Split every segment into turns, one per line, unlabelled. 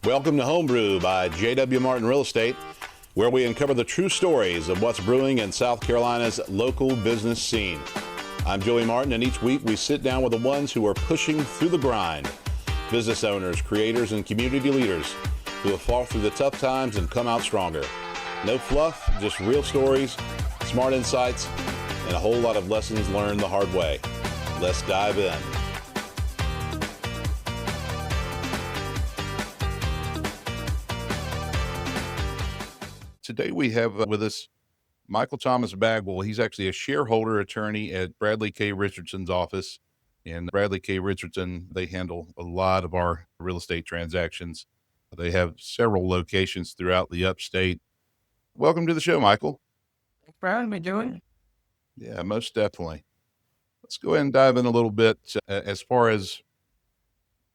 Welcome to Home Brew by J.W. Martin Real Estate, where we uncover the true stories of what's brewing in South Carolina's local business scene. I'm Joey Martin, and each week we sit down with the ones who are pushing through the grind. Business owners, creators, and community leaders who have fought through the tough times and come out stronger. No fluff, just real stories, smart insights, and a whole lot of lessons learned the hard way. Let's dive in. Today we have with us Michael Thomas Bagwell. He's actually a shareholder attorney at Bradley K. Richardson's office. And Bradley K. Richardson, they handle a lot of our real estate transactions. They have several locations throughout the upstate. Welcome to the show, Michael.
Thanks for having me, Joey.
Yeah, most definitely. Let's go ahead and dive in a little bit as far as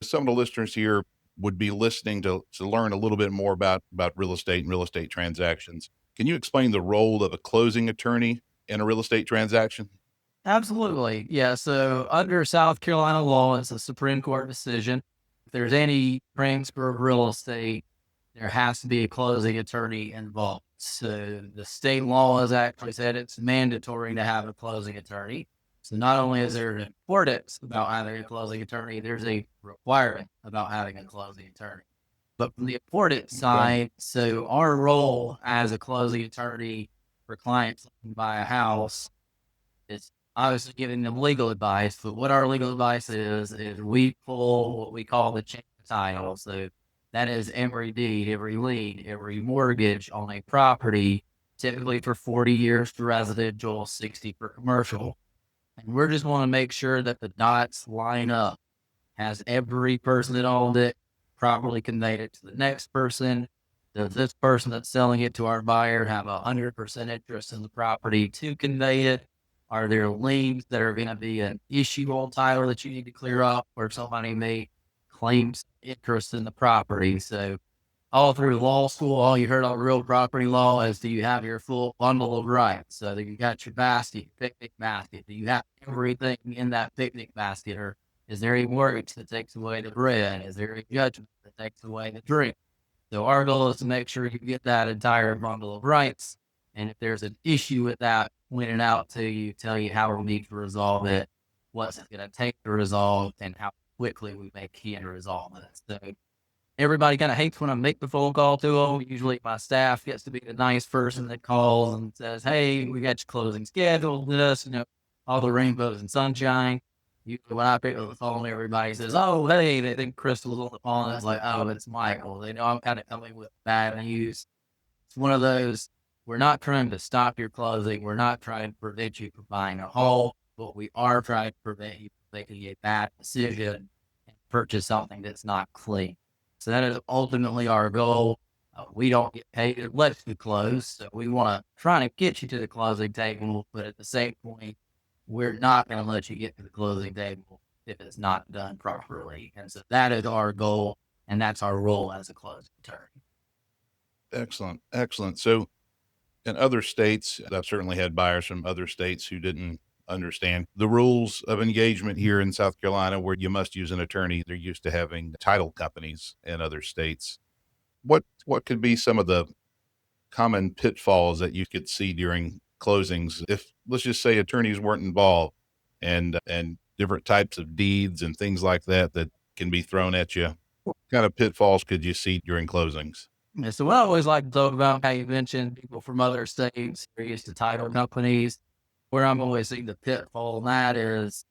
some of the listeners here would be listening to learn a little bit more about real estate and real estate transactions. Can you explain the role of a closing attorney in a real estate transaction?
Absolutely. Yeah. So under South Carolina law, it's a Supreme Court decision. If there's any transfer of real estate, there has to be a closing attorney involved. So the state law has actually said it's mandatory to have a closing attorney. So not only is there an importance about having a closing attorney, there's a requirement about having a closing attorney. But from the importance side, so our role as a closing attorney for clients looking to buy a house is obviously giving them legal advice. But what our legal advice is we pull what we call the chain of title. So that is every deed, every lien, every mortgage on a property, typically for 40 years for residential, 60 for commercial. And we're just want to make sure that the dots line up. Has every person that owned it properly conveyed it to the next person? Does this person that's selling it to our buyer have 100% interest in the property to convey it? Are there liens that are going to be an issue on title that you need to clear up, where somebody may claim interest in the property? So all through law school, all you heard on real property law is, do you have your full bundle of rights? So that you got your basket, picnic basket. Do you have everything in that picnic basket? Or is there a mortgage that takes away the bread? Is there a judgment that takes away the drink? So our goal is to make sure you get that entire bundle of rights. And if there's an issue with that, point it out to you, tell you how we need to resolve it, what's it going to take to resolve, and how quickly we can resolve it. So everybody kind of hates when I make the phone call to them. Usually my staff gets to be the nice person that calls and says, hey, we got your closing schedule, all the rainbows and sunshine. Usually when I pick up the phone, everybody says, oh, hey, they think Crystal's on the phone. It's like, oh, it's Michael. They know I'm kind of coming with bad news. It's one of those, we're not trying to stop your closing. We're not trying to prevent you from buying a home, but we are trying to prevent you from making a bad decision and purchase something that's not clean. So that is ultimately our goal. We don't get paid unless we close. So we want to try to get you to the closing table, but at the same point, we're not going to let you get to the closing table if it's not done properly. And so that is our goal, and that's our role as a closing attorney.
Excellent. Excellent. So in other states, I've certainly had buyers from other states who didn't understand the rules of engagement here in South Carolina, where you must use an attorney. They're used to having title companies in other states. What could be some of the common pitfalls that you could see during closings if, let's just say, attorneys weren't involved, and different types of deeds and things like that can be thrown at you? What kind of pitfalls could you see during closings?
Yeah, so what I always like to talk about, how you mentioned people from other states are used to title companies. Where I'm always seeing the pitfall in that is,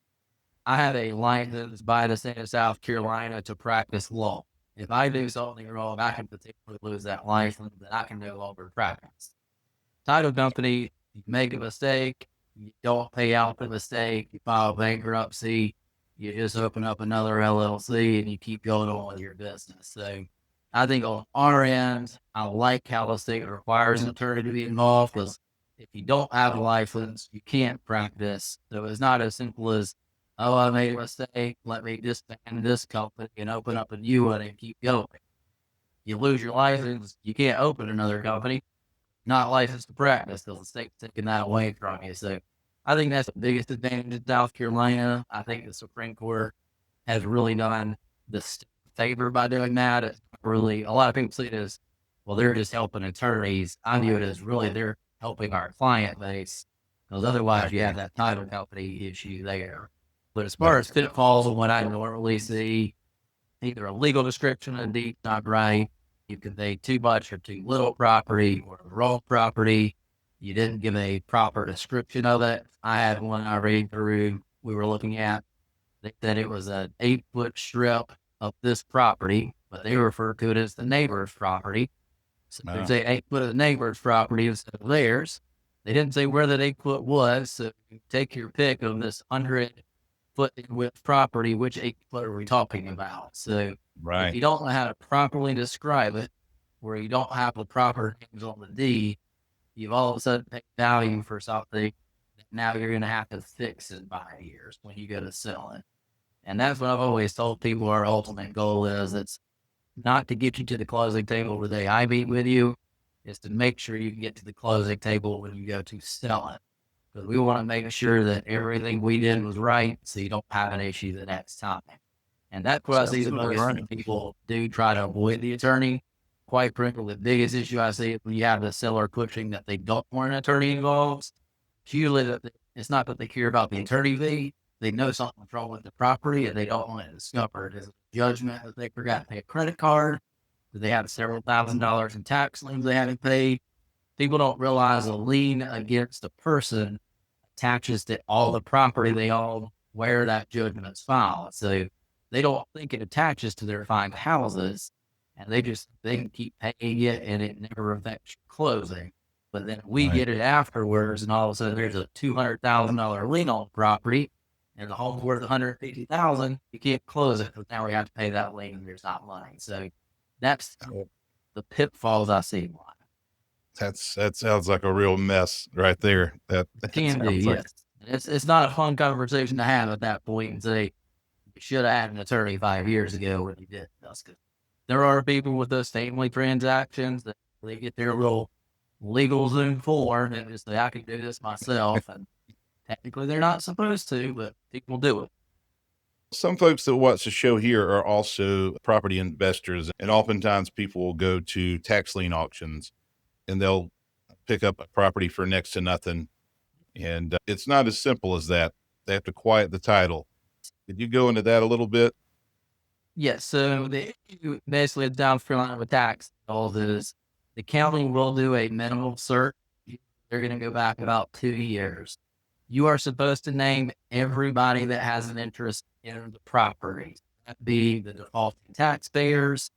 I have a license by the state of South Carolina to practice law. If I do something wrong, I can potentially lose that license, and I can no longer practice. Title company, you make a mistake, you don't pay out the mistake, you file bankruptcy, you just open up another LLC and you keep going on with your business. So I think on our end, I like how the state requires an attorney to be involved, because if you don't have a license, you can't practice. So it's not as simple as, oh, I made a mistake, let me disband this company and open up a new one and keep going. You lose your license, you can't open another company, not licensed to practice, because the state's taking that away from you. So I think that's the biggest advantage in South Carolina. I think the Supreme Court has really done the favor by doing that. It's really, a lot of people see it as, well, they're just helping attorneys. I view it as really they're helping our client base, because otherwise you have that title company issue there. But as far
Right.
as pitfalls and what I normally see, either a legal description of deed not right, you conveyed too much or too little property, or wrong property, you didn't give a proper description of it. I had one I read through, we were looking at, they said it was an 8-foot strip of this property, but they refer to it as the neighbor's property. So they say 8 foot of the neighbor's property instead of theirs. They didn't say where that 8 foot was. So you take your pick of this 100-foot width property, which 8 foot are we talking about? So if
Right.
you don't know how to properly describe it, where you don't have the proper names on the deed, you've all of a sudden paid value for something that now you're going to have to fix in 5 years when you go to sell it. And that's what I've always told people our ultimate goal is. It's not to get you to the closing table the day I meet with you, is to make sure you can get to the closing table when you go to sell it. Because we want to make sure that everything we did was right, so you don't have an issue the next time. And that's what I see the most
Right.
people do, try to avoid the attorney. Quite frankly, the biggest issue I see is when you have the seller pushing that they don't want an attorney involved. Usually, it's not that they care about the attorney fee. They know something's wrong with the property and they don't want it discovered. Is it a judgment that they forgot to pay a credit card? Do they have several $1,000s in tax liens they haven't paid? People don't realize a lien against a person attaches to all the property they own where that judgment's filed. So they don't think it attaches to their fine houses, and they can keep paying it and it never affects your closing. But then we
Right.
get it afterwards, and all of a sudden there's a $200,000 lien on the property, and the home's worth $150,000. You can't close it because now we have to pay that lien, and there's not money. So that's the pitfalls I see a lot.
That sounds like a real mess right there. That
Can do,
sounds like
yes. It's not a fun conversation to have at that point and say, you should have had an attorney 5 years ago when you did this. There are people with those family transactions that they get their little legal Zoom form and just say, I can do this myself. And technically they're not supposed to, but people do it.
some folks that watch the show here are also property investors, and oftentimes people will go to tax lien auctions and they'll pick up a property for next to nothing. And it's not as simple as that. They have to quiet the title. Could you go into that a little bit?
Yes. So the issue basically in South Carolina with tax laws is the county will do a minimal search. They're going to go back about 2 years. You are supposed to name everybody that has an interest in the property. That be the defaulting taxpayers,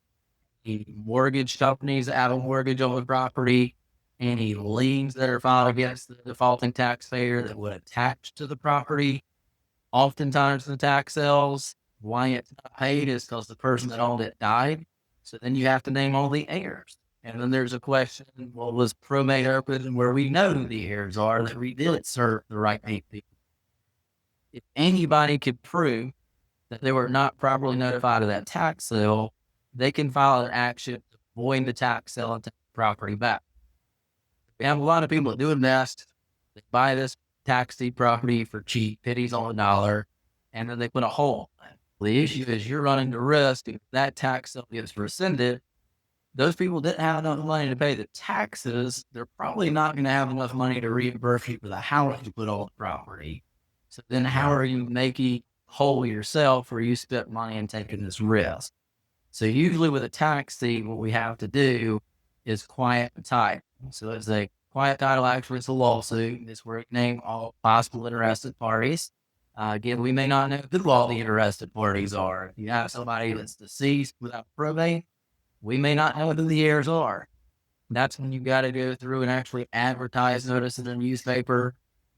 the mortgage companies that have a mortgage on the property, any liens that are filed against the defaulting taxpayer that would attach to the property. Oftentimes the tax sales, why it's not paid is because the person that owned it died. So then you have to name all the heirs. And then there's a question, well, was probate open where we know who the heirs are, that we did serve the right people? If anybody could prove that they were not properly notified of that tax sale, they can file an action to void the tax sale and take the property back. We have a lot of people that do invest. They buy this tax deed property for cheap, pennies on the dollar, and then they put a hole in it. The issue is you're running the risk if that tax sale gets rescinded. Those people didn't have enough money to pay the taxes. They're probably not going to have enough money to reimburse you for the house you put on the property. So then how are you making whole yourself where you spent money and taking this risk? So usually with a tax deed, what we have to do is quiet the title. So it's a quiet title action. It's a lawsuit. It's where you name all possible interested parties. Again, we may not know who all the interested parties are. If you have somebody that's deceased without probate, we may not know who the heirs are. That's when you got to go through and actually advertise notice in the newspaper,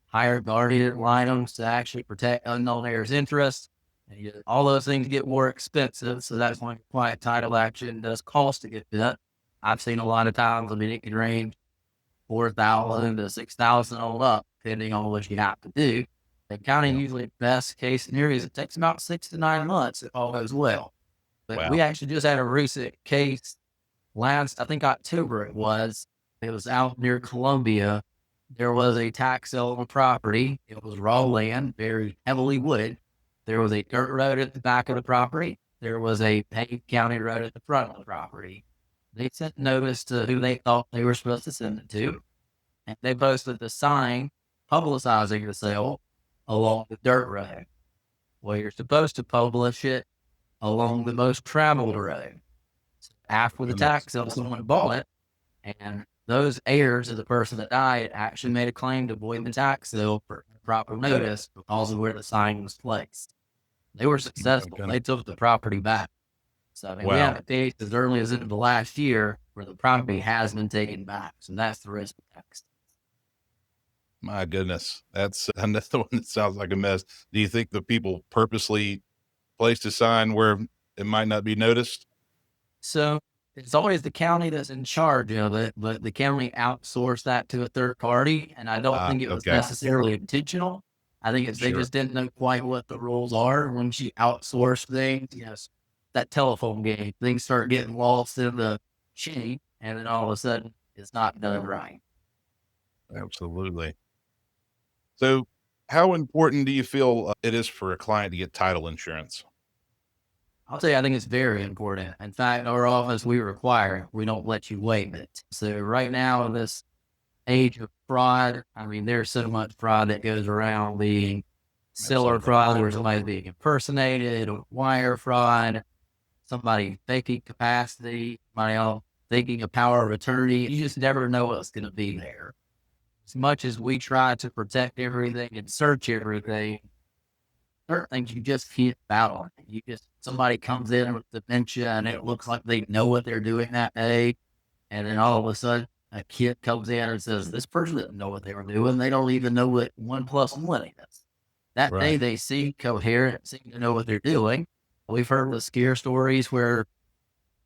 hire guardian items to actually protect unknown heirs' interests. And all those things get more expensive. So that's when quiet title action does cost to get done. I've seen a lot of times, it can range 4,000 to 6,000 on up, depending on what you have to do. The county usually best case scenario is it takes about 6 to 9 months if all goes well. But we actually just had a recent case last, I think October it was. It was out near Columbia. There was a tax sale on property. It was raw land, very heavily wooded. There was a dirt road at the back of the property. there was a paved county road at the front of the property. They sent notice to who they thought they were supposed to send it to, and they posted the sign publicizing the sale along the dirt road. Well, you're supposed to publish it along the most traveled road. So after the
Goodness.
tax sale, someone bought it, and those heirs of the person that died actually made a claim to void the tax sale for proper notice because of where the sign was placed. They were
My
successful.
goodness.
They took the property back. So, I mean, we have
Wow.
a case as early as into the last year where the property has been taken back. So that's the risk of tax.
My goodness. That's another one that sounds like a mess. Do you think the people purposely placed a sign where it might not be noticed?
So it's always the county that's in charge of it, but the county outsourced that to a third party. And I don't think it was
Okay.
necessarily intentional. I think it's they
Sure.
just didn't know quite what the rules are. Once you outsource things, that telephone game, things start getting lost in the chain, and then all of a sudden it's not done right.
Absolutely. So, how important do you feel it is for a client to get title insurance?
I'll tell you, I think it's very important. In fact, our office, we require it. We don't let you waive it. So right now, in this age of fraud, I mean, there's so much fraud that goes around being seller
Absolutely.
fraud, where somebody's being impersonated, or wire fraud, somebody faking capacity, somebody else faking a power of attorney. You just never know what's going to be there. As much as we try to protect everything and search everything, certain things you just can't battle. You just somebody comes in with dementia and it looks like they know what they're doing that day, and then all of a sudden a kid comes in and says, "This person didn't know what they were doing. They don't even know what 1 + 1 is." That day
Right.
they seem coherent, seem to know what they're doing. We've heard the scare stories where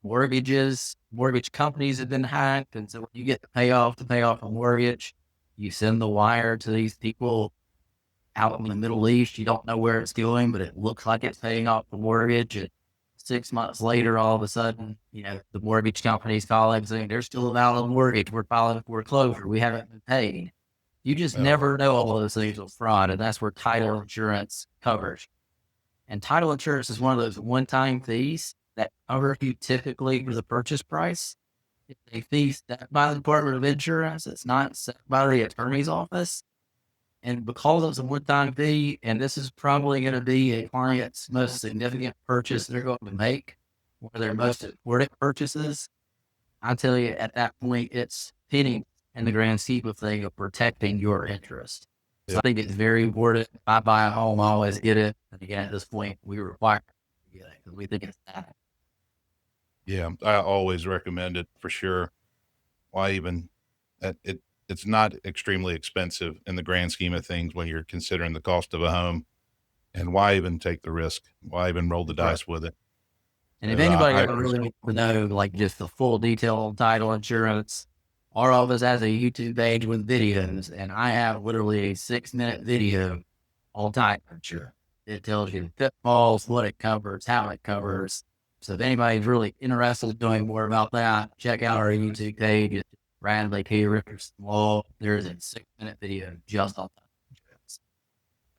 mortgage companies have been hacked, and so when you get to pay off a mortgage, you send the wire to these people out in the Middle East. You don't know where it's going, but it looks like it's paying off the mortgage. And 6 months later, all of a sudden, the mortgage company's calling saying there's still a valid mortgage. We're filing foreclosure. We haven't been paid. You just
Oh,
never know all of those things with fraud. And that's where title insurance covers. And title insurance is one of those one-time fees that cover you typically for the purchase price. It's a fee set by the Department of Insurance. It's not set by the attorney's office. And because it's a one-time fee, and this is probably going to be a client's most significant purchase they're going to make, one of their most important purchases, I tell you, at that point, it's penny in the grand scheme of thing of protecting your interest. So
yeah.
I think it's very important. If I buy a home, I always get it. And again, at this point, we require to get it because we think it's that.
Yeah. I always recommend it for sure. Why even it's not extremely expensive in the grand scheme of things when you're considering the cost of a home. And why even take the risk? Why even roll the
Right.
dice with it?
And if
So
anybody
I
ever really
appreciate
wants to know, like just the full detail on title insurance, our office has a YouTube page with videos, and I have literally a 6-minute video on title insurance. It tells you the pitfalls, what it covers, how it covers. So if anybody's really interested in knowing more about that, check out our YouTube page. It's randomly P. Richardson Law. There's a 6-minute video just on title insurance.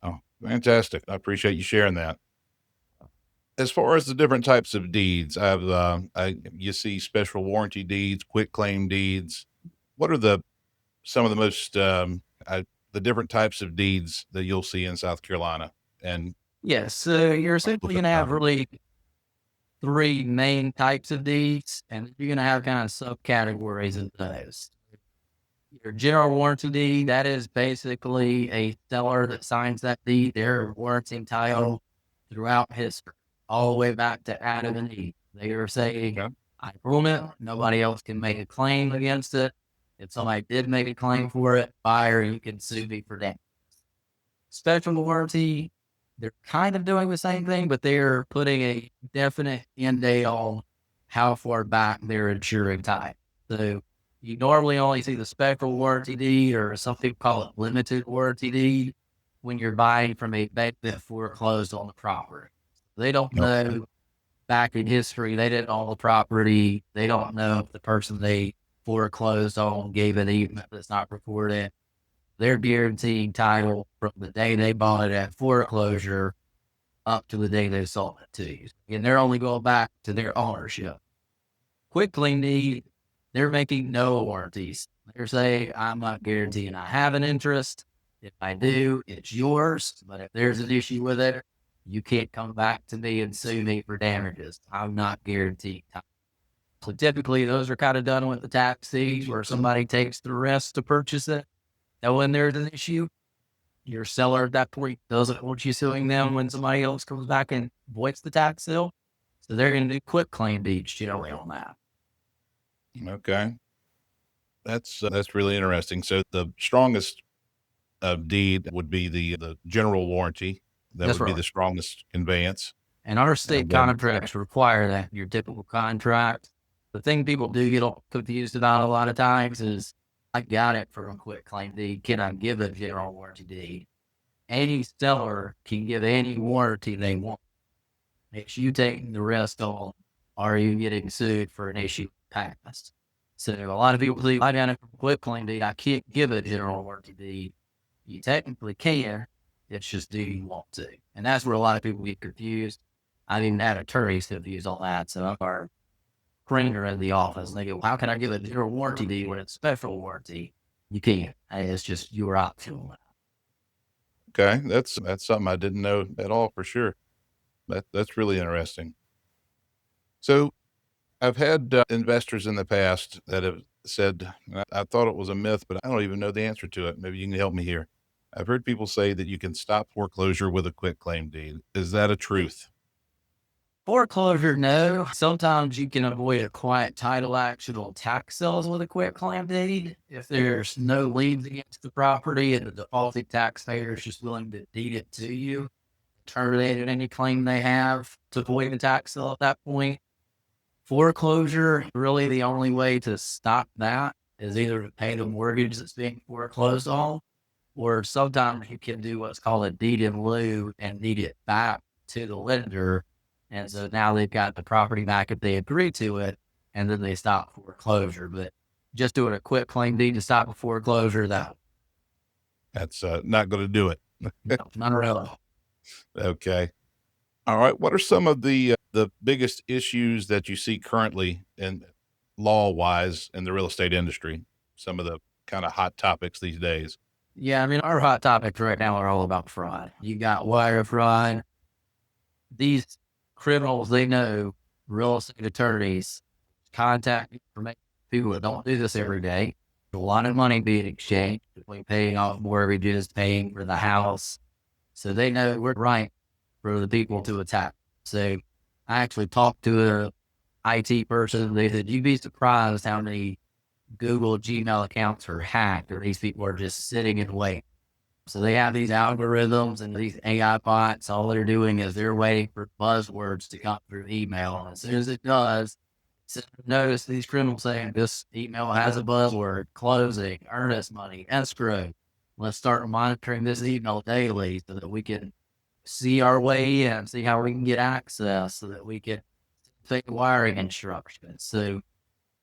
Oh, fantastic. I appreciate you sharing that. As far as the different types of deeds, you see special warranty deeds, quick claim deeds. What are some of the most, the different types of deeds that you'll see in South Carolina? And
Yes, so you're
a little
essentially
bit
going to
about
have
'em.
really three main types of deeds, and you're going to have kind of subcategories of those. Your general warranty deed, that is basically a seller that signs that deed. They're warranting title throughout history, all the way back to Adam and Eve. They are saying,
Okay.
I own it. Nobody else can make a claim against it. If somebody did make a claim for it, buyer, you can sue me for that. Special warranty, they're kind of doing the same thing, but they're putting a definite end date on how far back they're insuring time. So you normally only see the special warranty deed, or some people call it limited warranty deed, when you're buying from a bank that foreclosed on the property. They don't
Okay.
know back in history, they didn't own the property. They don't know if the person they foreclosed on gave an easement that's not recorded. They're guaranteeing title from the day they bought it at foreclosure up to the day they sold it to you. And they're only going back to their ownership. Quick claim deed, they're making no warranties. They're saying, I'm not guaranteeing I have an interest. If I do, it's yours. But if there's an issue with it, you can't come back to me and sue me for damages. I'm not guaranteed. So typically those are kind of done with the tax deeds where somebody takes the risk to purchase it. Now, when there's an issue, your seller at that point doesn't want you suing them when somebody else comes back and voids the tax sale. So they're going to do quick claim deeds generally on that.
Okay. That's really interesting. So the strongest deed would be the general warranty. That
That's
would be
right.
the strongest conveyance.
And our state
And then,
contracts require that in your typical contract. The thing people do get confused about a lot of times is, I got it for a quick claim deed. Can I give a general warranty deed? Any seller can give any warranty they want. It's you taking the risk on, are you getting sued for an issue passed? So a lot of people say, I got it for a quick claim deed. I can't give a general warranty deed. You technically can. It's just, do you want to? And that's where a lot of people get confused. I've even had attorneys confused on that. So I'm our trainer in the office. And they go, how can I give a general warranty deed when it's special warranty? You can't. It's just your option.
okay, that's something I didn't know at all for sure. That's really interesting. So I've had investors in the past that have said, I thought it was a myth, but I don't even know the answer to it. Maybe you can help me here. I've heard people say that you can stop foreclosure with a quick claim deed. Is that a truth?
Foreclosure, no. Sometimes you can avoid a quiet title action on tax sales with a quick claim deed if there's no liens against the property and the defaulting taxpayer is just willing to deed it to you, terminating any claim they have to avoid the tax sale at that point. Foreclosure, really the only way to stop that is either to pay the mortgage that's being foreclosed on, or sometimes you can do what's called a deed in lieu and deed it back to the lender. And so now they've got the property back if they agree to it, and then they stop foreclosure. But just doing a quick claim deed to stop a foreclosure,
That's not going to do it.
no, not really.
Okay. All right. What are some of the biggest issues that you see currently in law wise in the real estate industry? Some of the kind of hot topics these days.
Yeah, I mean, our hot topics right now are all about fraud. You got wire fraud. These criminals, they know real estate attorneys contact information. People that don't do this every day. A lot of money being exchanged between paying off mortgages, paying for the house. So they know we're right for the people to attack. So I actually talked to a IT person. They said, you'd be surprised how many Google Gmail accounts are hacked, or these people are just sitting and waiting. So they have these algorithms and these AI bots. All they're doing is they're waiting for buzzwords to come through email. And as soon as it does, notice these criminals saying this email has a buzzword: closing, earnest money, escrow. Let's start monitoring this email daily so that we can see our way in, see how we can get access, so that we can take wiring instructions. So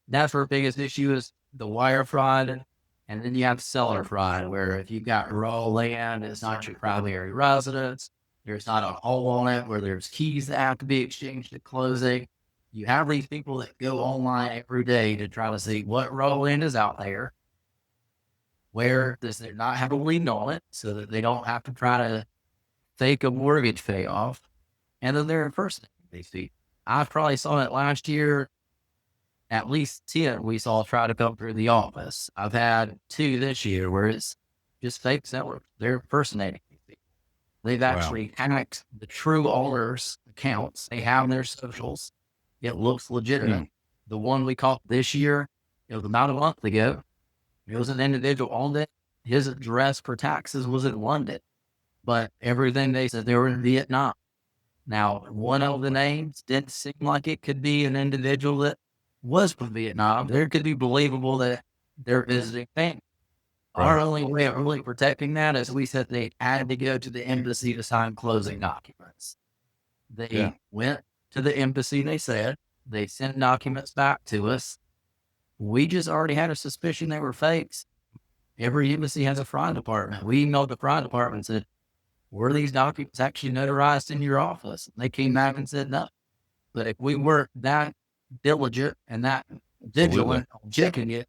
that's our biggest issue is the wire fraud. And then you have seller fraud, where if you've got raw land, it's not your primary residence, there's not a hole on it where there's keys that have to be exchanged at closing. You have these people that go online every day to try to see what raw land is out there, where does it not have a lien on it, so that they don't have to try to fake a mortgage payoff. And then they're impersonating these people. I probably saw it last year. At least 10 we saw try to come through the office. I've had 2 this year where it's just fake sellers. They're impersonating these people. They've
Wow.
actually hacked the true owners' accounts. They have their socials. It looks legitimate. The one we caught this year, it was about a month ago. It was an individual owned it. His address for taxes was in London, but everything they said they were in Vietnam. Now, one of the names didn't seem like it could be an individual that was from Vietnam. There could be believable that they're visiting family. Our
Right.
only way of really protecting that is we said they had to go to the embassy to sign closing documents. They
Yeah.
went to the embassy, they said, they sent documents back to us. We just already had a suspicion they were fakes. Every embassy has a fraud department. We emailed the fraud department and said, were these documents actually notarized in your office? And they came back and said no. But if we weren't that diligent and that
Absolutely.
vigilant on checking it,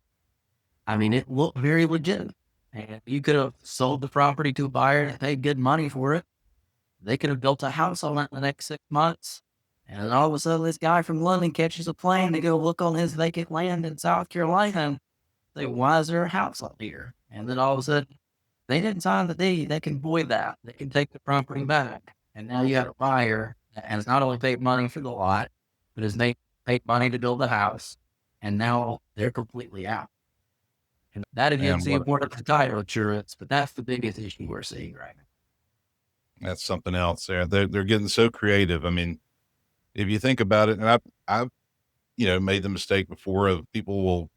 I mean, it looked very legitimate. And you could have sold the property to a buyer and paid good money for it. They could have built a house on it in the next 6 months. And then all of a sudden, this guy from London catches a plane to go look on his vacant land in South Carolina and say, why is there a house up here? And then all of a sudden, they didn't sign the deed. They can void that. They can take the property back. And now you have a buyer that has not only paid money for the lot, but has paid money to build the house. And now they're completely out. And that again
And
the importance of title insurance, but that's the biggest issue we're seeing right now.
that's something else there. They're getting so creative. I mean, if you think about it, and I've made the mistake before of people will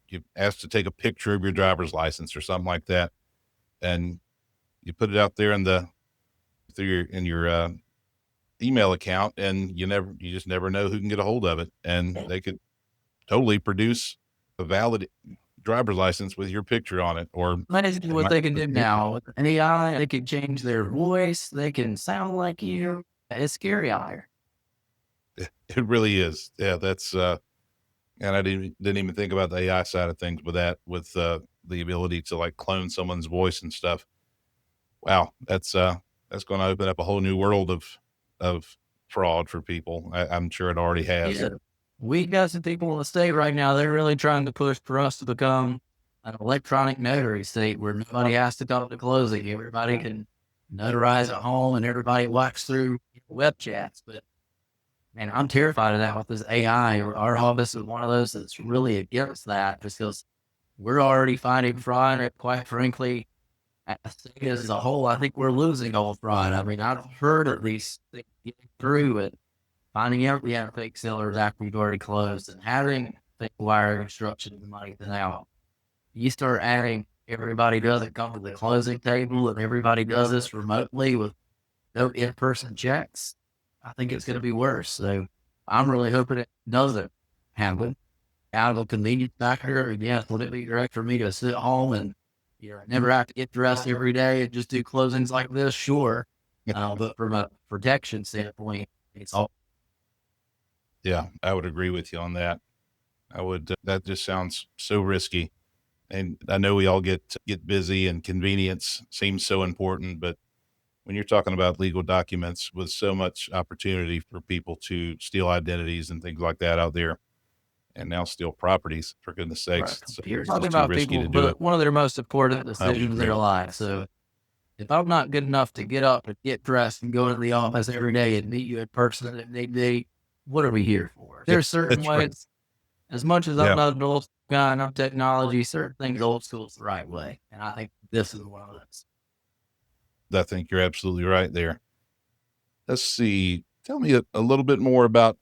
you ask to take a picture of your driver's license or something like that, and you put it out there in your email account, and you just never know who can get a hold of it, and they could totally produce a valid driver's license with your picture on it, or
Imagine
they
what
might
they can do now with AI. They can change their voice. They can sound like you. It's scary out here.
it really is. Yeah, that's and I didn't even think about the AI side of things with that, with the ability to like clone someone's voice and stuff. Wow, that's going to open up a whole new world of fraud for people. I'm sure it already has.
Yeah. We got some people in the state right now. They're really trying to push for us to become an electronic notary state where nobody has to come to closing. Everybody can notarize at home and everybody walks through web chats. But man, I'm terrified of that with this AI. Our office is one of those that's really against that because we're already finding fraud. And quite frankly, as a whole, I think we're losing all fraud. I mean, I've heard at least things getting through it, finding out we have fake sellers after we've already closed and having fake wire instructions and money out. You start adding everybody doesn't come to the closing table and everybody does this remotely with no in-person checks. I think it's going to be worse. So I'm really hoping it doesn't happen. Out of a convenience factor, again, would it be direct for me to sit home and never have to get dressed every day and just do closings like this? Sure. But from a protection standpoint, it's all.
Yeah, I would agree with you on that. I would. That just sounds so risky, and I know we all get busy, and convenience seems so important. But when you're talking about legal documents with so much opportunity for people to steal identities and things like that out there, and now steal properties, for goodness
Right.
sakes, it's
You're
just
talking
too
about
risky
people,
to do it.
but one of their most important
I would
decisions in
agree.
their life. So if I'm not good enough to get up and get dressed and go to the office every day and meet you in person and they what are we here for?
Yeah,
There's certain
that's right.
ways, as much as I'm
Yeah,
not an old guy and I'm technology, certain things old school is the right way. And I think this is one of those.
I think you're absolutely right there. Let's see. Tell me a little bit more about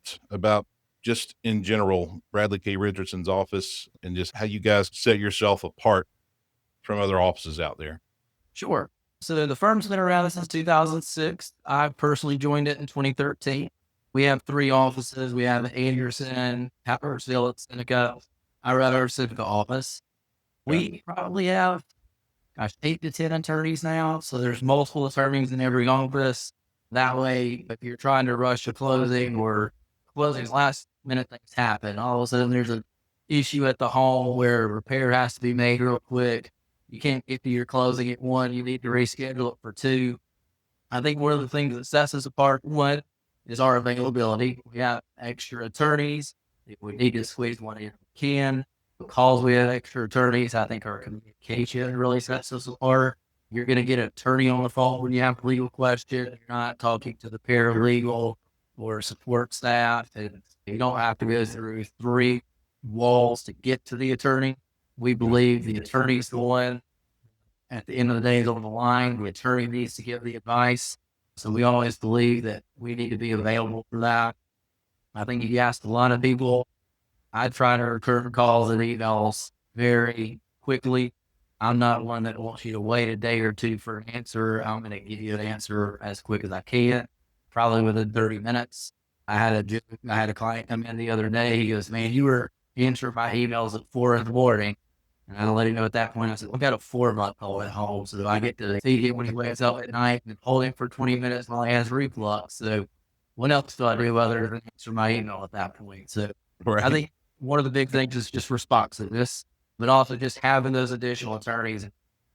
just in general Bradley K. Richardson's office and just how you guys set yourself apart from other offices out there.
Sure. So the firm's been around since 2006. I personally joined it in 2013. We have three offices. We have Anderson, Peppersville, and Seneca. I run our Seneca office.
Okay.
We probably have, 8 to 10 attorneys now. So there's multiple attorneys in every office. That way, if you're trying to rush a closing or closing's last minute things happen, all of a sudden there's an issue at the home where repair has to be made real quick. You can't get to your closing at 1. You need to reschedule it for 2. I think one of the things that sets us apart, one, is our availability. We have extra attorneys. If we need to squeeze one in, we can. Because we have extra attorneys, I think our communication really sets us apart. You're going to get an attorney on the phone when you have a legal question. You're not talking to the paralegal or support staff, and you don't have to go through 3 walls to get to the attorney. We believe the attorney's the one at the end of the day is on the line. The attorney needs to give the advice. So we always believe that we need to be available for that. I think if you ask a lot of people, I try to return calls and emails very quickly. I'm not one that wants you to wait a day or 2 for an answer. I'm going to give you an answer as quick as I can, probably within 30 minutes. I had a client come in the other day. He goes, man, you were answering my emails at 4 in the morning. And I let him know at that point, I said, we got a 4-month-old at home. So I get to feed him when he wakes up at night and hold him for 20 minutes while he has reflux. So what else do I do other than answer my email at that point? So I
Right.
think one of the big things is just responsiveness, but also just having those additional attorneys.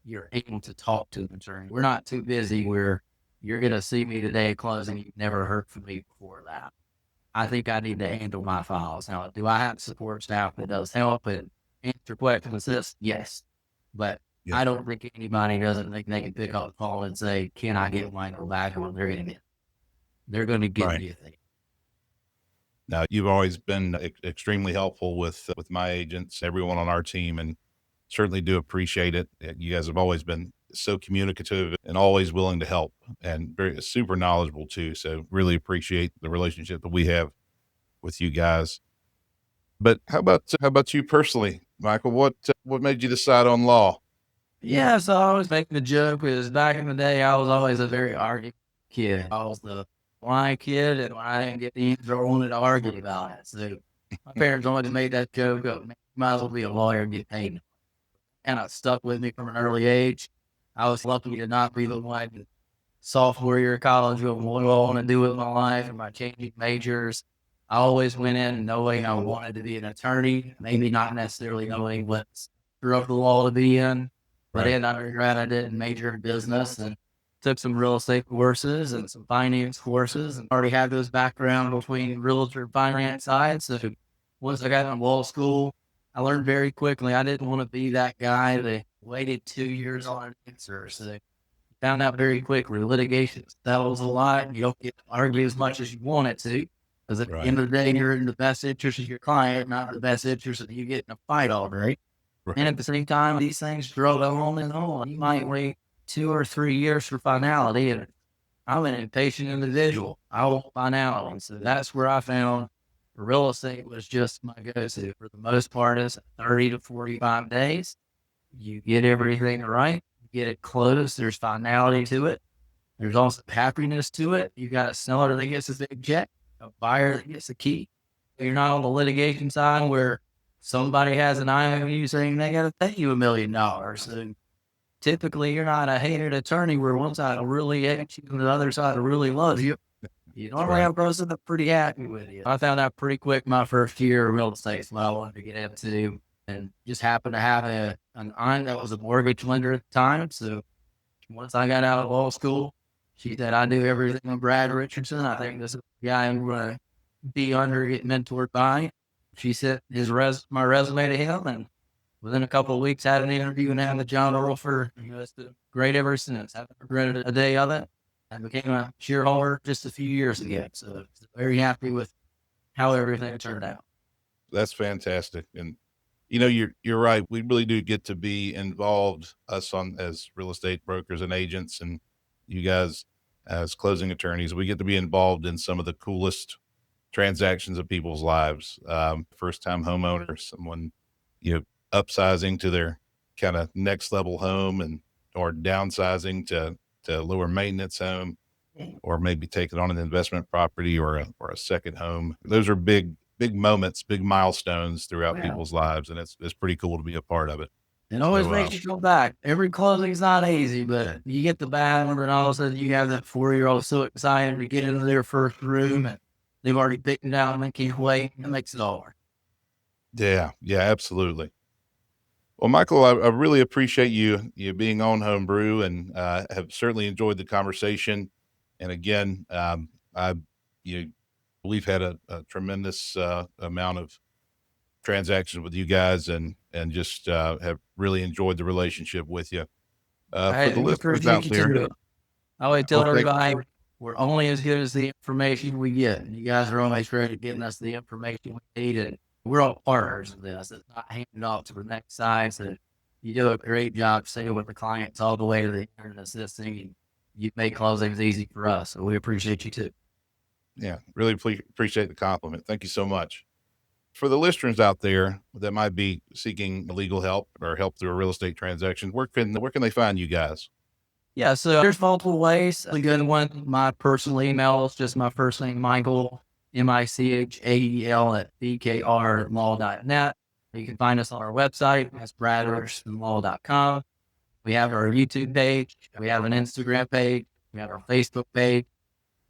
You're able to talk to an attorney. We're not too busy where you're going to see me today closing. You've never heard from me before that. I think I need to handle my files. Now, do I have support staff that does help and answer questions? This, yes. But
Yeah.
I don't think anybody doesn't think they can pick up the phone and say, can I get Michael back on? They're going to get
Right.
me a thing.
Now, you've always been extremely helpful with my agents, everyone on our team, and certainly do appreciate it. You guys have always been so communicative and always willing to help, and very super knowledgeable too. So really appreciate the relationship that we have with you guys. But how about you personally, Michael? What made you decide on law?
Yeah, so I always make the joke because back in the day, I was always a very arguing kid. I was the blind kid, and when I didn't get the answer, I wanted to argue about it. So my parents always made that joke of, "Man, you might as well be a lawyer and get paid." And it stuck with me from an early age. I was lucky to not be the one sophomore year of college of what do I want to do with my life and my changing majors. I always went in knowing I wanted to be an attorney, maybe not necessarily knowing what sphere of the law to be in. But
Right.
in undergrad, I did major in business and took some real estate courses and some finance courses and already had those background between realtor and finance side. So once I got in law school, I learned very quickly I didn't want to be that guy that waited 2 years on an answer. So found out very quickly litigation settles a lot. You don't get to argue as much as you want it to. Because at the
Right.
end of the day, you're in the best interest of your client, not the best interest of you getting a fight all right. And
Right.
at the same time, these things grow on and on. You might wait 2 or 3 years for finality. And I'm an impatient individual. I want finality. So that's where I found real estate was just my go-to for the most part is 30 to 45 days. You get everything right, you get it closed. There's finality to it. There's also happiness to it. You got a seller that gets a big check, a buyer that gets the key. You're not on the litigation side where somebody has an IOU saying they got to pay you $1 million. So typically, you're not a hated attorney where one side will really hate you and the other side will really love you. You
That's
normally
right.
have a person that's pretty happy with you. I found out pretty quick my first year of real estate is what I wanted to get into, and just happened to have an aunt that was a mortgage lender at the time. So once I got out of law school, she said I do everything with Brad Richardson. I think this is the guy I'm going to be under, get mentored by. She sent my resume to him, and within a couple of weeks, had an interview and had the job offer. It's been great ever since. I haven't regretted a day of it. I became a shareholder just a few years ago, so very happy with how everything turned out.
That's fantastic. And you're right. We really do get to be involved, us on as real estate brokers and agents, and you guys as closing attorneys. We get to be involved in some of the coolest transactions of people's lives. First time homeowners, someone you know upsizing to their kind of next level home, and or downsizing to lower maintenance home, or maybe taking on an investment property or a second home. Those are big moments, big milestones throughout
Wow.
people's lives, and it's pretty cool to be a part of it.
It always
So
makes you go back. Every closing's not easy, but you get the bad one, and all of a sudden you have that 4-year-old so excited to get into their first room, and they've already picked it out and they can't wait. It makes it all work.
yeah, yeah, absolutely. Well, Michael, I really appreciate you being on Homebrew, and have certainly enjoyed the conversation. And again, I you we've had a tremendous amount of transactions with you guys, and just have really enjoyed the relationship with you. For the
We
listeners
appreciate
out
you
there,
too. I always
well,
tell
thank
everybody we're only as good as the information we get. And you guys are always great at getting us the information we need. And we're all partners in this. It's not handing off to the next side. So you do a great job staying with the clients all the way to the end of assisting. And you make closings easy for us. So we appreciate you too.
yeah, really appreciate the compliment. Thank you so much. For the listeners out there that might be seeking legal help or help through a real estate transaction, where can they find you guys?
Yeah, so there's multiple ways. A good one, my personal email is just my first name, Michael, Michael at bkrlaw.net. You can find us on our website. That's richardsonlaw.com. We have our YouTube page. We have an Instagram page. We have our Facebook page.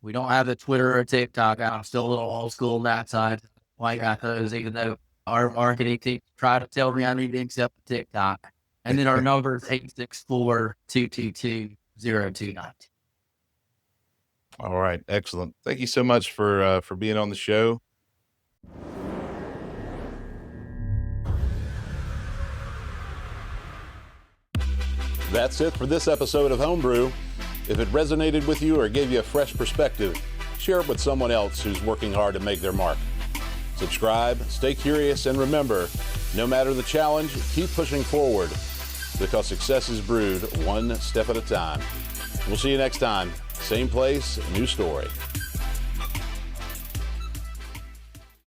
We don't have a Twitter or TikTok. I'm still a little old school on that side. I got those, even though our marketing team tried to tell me I need to accept TikTok. And then our number is 864-222-0290.
All right. Excellent. Thank you so much for being on the show. That's it for this episode of Home Brew. If it resonated with you or gave you a fresh perspective, share it with someone else who's working hard to make their mark. Subscribe, stay curious, and remember, no matter the challenge, keep pushing forward, because success is brewed one step at a time. We'll see you next time. Same place, new story.